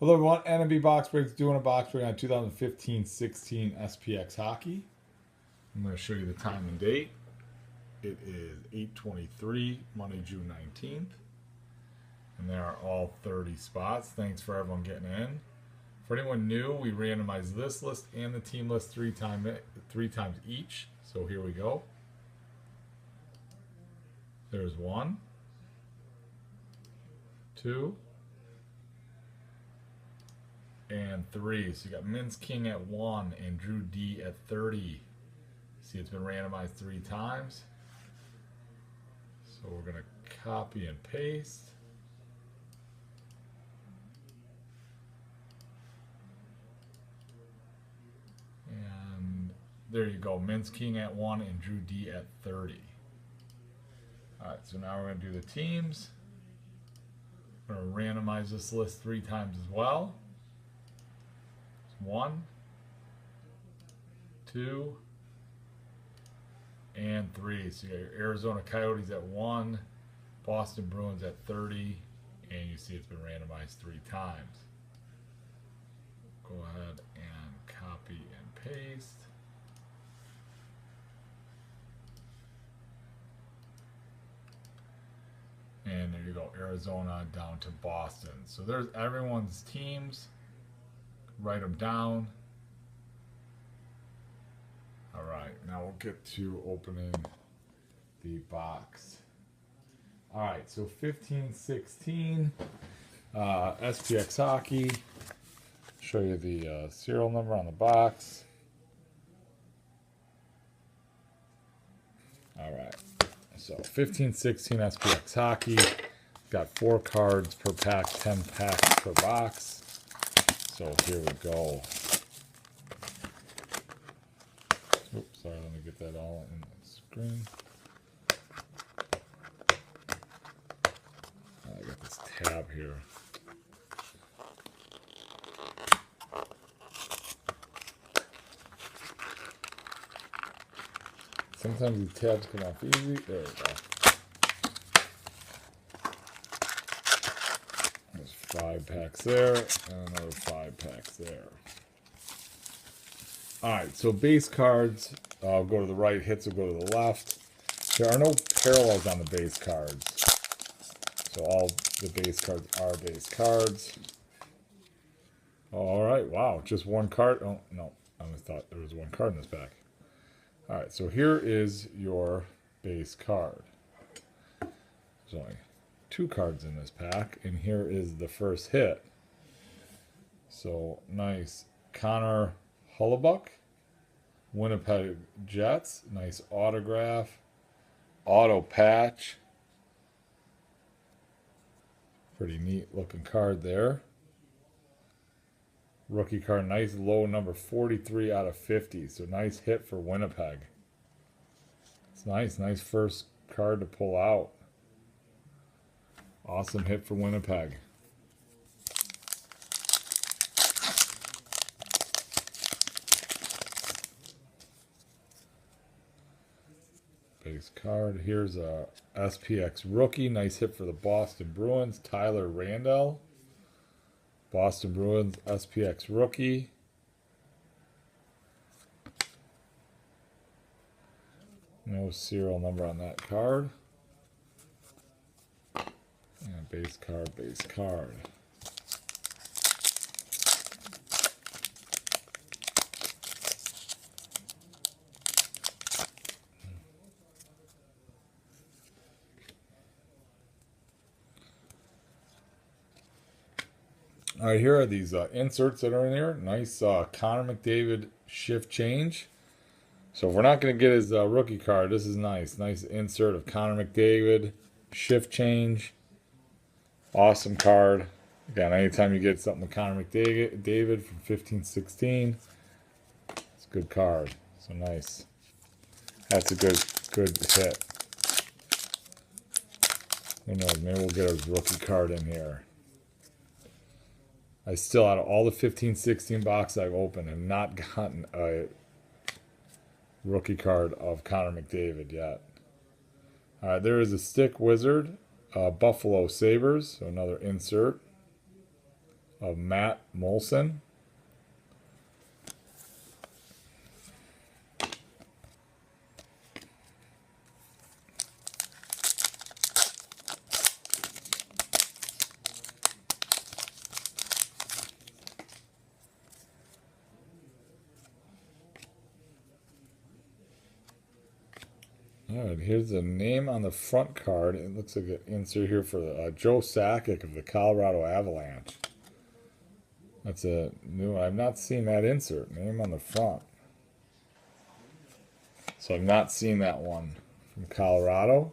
Hello everyone, NMB Box Breaks doing a box break on 2015-16 SPX hockey. I'm going to show you the time and date. It is 8/23, Monday, June 19th. And there are all 30 spots. Thanks for everyone getting in. For anyone new, we randomized this list and the team list three times each. So here we go. There's 1, 2, and 3. So you got Mince King at 1 and Drew D at 30. See, it's been randomized 3 times. So we're going to copy and paste. And there you go. Mince King at 1 and Drew D at 30. Alright, so now we're going to do the teams. We're going to randomize this list 3 times as well. 1, 2, and 3. So you got your Arizona Coyotes at 1, Boston Bruins at 30, and you see it's been randomized 3 times. Go ahead and copy and paste. And there you go, Arizona down to Boston. So there's everyone's teams. Write them down. All right, now we'll get to opening the box. All right, so 15-16 SPX hockey. Show you the serial number on the box. All right, so 15-16 SPX hockey. Got 4 cards per pack, 10 packs per box. So here we go. Oops, sorry, let me get that all in the screen. I got this tab here. Sometimes these tabs come off easy. There we go. There's 5 packs there, and another 5 packs there. Alright, so base cards, go to the right, hits will go to the left. There are no parallels on the base cards. So all the base cards are base cards. Alright, wow, just 1 card. Oh, no, I almost thought there was 1 card in this pack. Alright, so here is your base card. There's only 2 cards in this pack, and here is the first hit. So nice Connor Hellebuyck, Winnipeg Jets, nice autograph, auto patch, pretty neat looking card there. Rookie card, nice low number 43 out of 50, so nice hit for Winnipeg. It's nice first card to pull out. Awesome hit for Winnipeg. Base card. Here's a SPX rookie. Nice hit for the Boston Bruins. Tyler Randell. Boston Bruins SPX rookie. No serial number on that card. And base card, base card. All right, here are these inserts that are in here. Nice Connor McDavid shift change. So if we're not going to get his rookie card, this is nice. Nice insert of Connor McDavid shift change. Awesome card. Again, anytime you get something with Connor McDavid from 15-16, it's a good card. So nice. That's a good hit. Who knows? Maybe we'll get his rookie card in here. I still, out of all the 15-16 boxes I've opened, have not gotten a rookie card of Connor McDavid yet. All right, there is a Stick Wizard, Buffalo Sabres, so another insert of Matt Molson. All right, here's the name on the front card. It looks like an insert here for Joe Sakic of the Colorado Avalanche. That's a new, I've not seen that insert. Name on the front. So I've not seen that one from Colorado.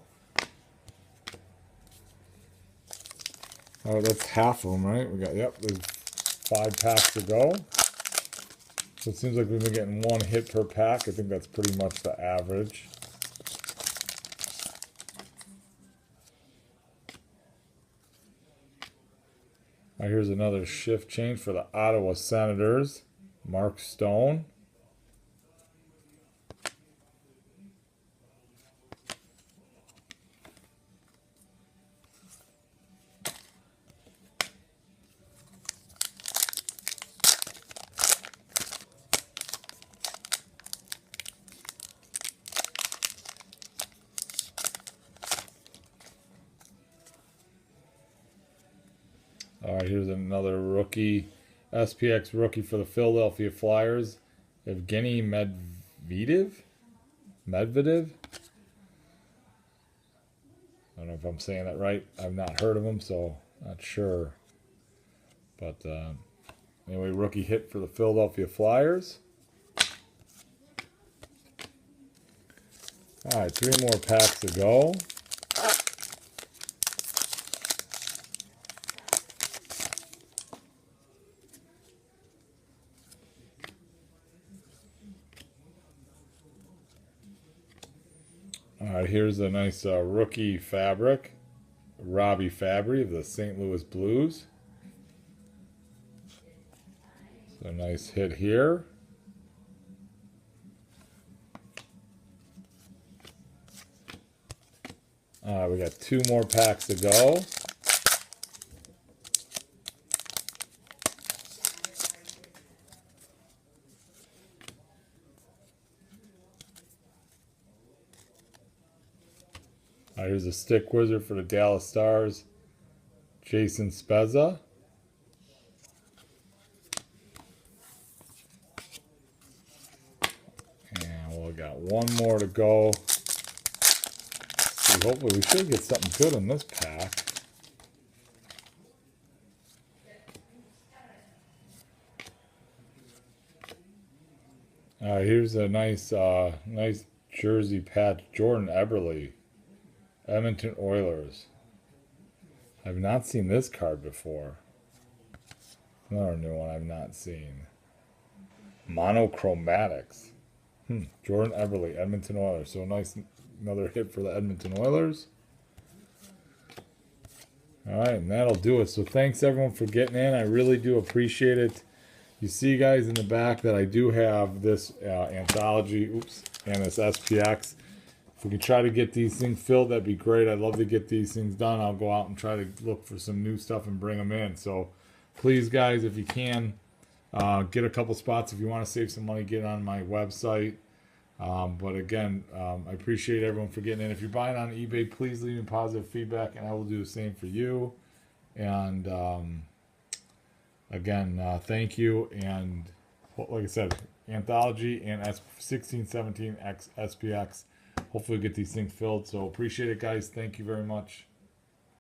Oh, that's half of them, right? We got, yep, there's 5 packs to go. So it seems like we've been getting 1 hit per pack. I think that's pretty much the average. All right, here's another shift change for the Ottawa Senators, Mark Stone. All right, here's another rookie, SPX rookie for the Philadelphia Flyers, Evgeny Medvedev. I don't know if I'm saying that right. I've not heard of him, so not sure. But anyway, rookie hit for the Philadelphia Flyers. All right, 3 more packs to go. All right, here's a nice rookie fabric, Robbie Fabry of the St. Louis Blues. So a nice hit here. We got 2 more packs to go. Here's a stick wizard for the Dallas Stars, Jason Spezza. And we got 1 more to go. So hopefully we should get something good in this pack. Here's a nice jersey patch, Jordan Eberle, Edmonton Oilers. I've not seen this card before. Another new one I've not seen. Monochromatics. Jordan Eberle, Edmonton Oilers. So nice, another hit for the Edmonton Oilers. All right, and that'll do it. So thanks everyone for getting in. I really do appreciate it. You see, guys, in the back that I do have this anthology, and this SPX. If we can try to get these things filled, that'd be great. I'd love to get these things done. I'll go out and try to look for some new stuff and bring them in. So please, guys, if you can, get a couple spots. If you want to save some money, get on my website. But again, I appreciate everyone for getting in. If you're buying on eBay, please leave me positive feedback, and I will do the same for you. And again, thank you. And like I said, anthology and 1617X SPX. Hopefully get these things filled. So appreciate it, guys. Thank you very much.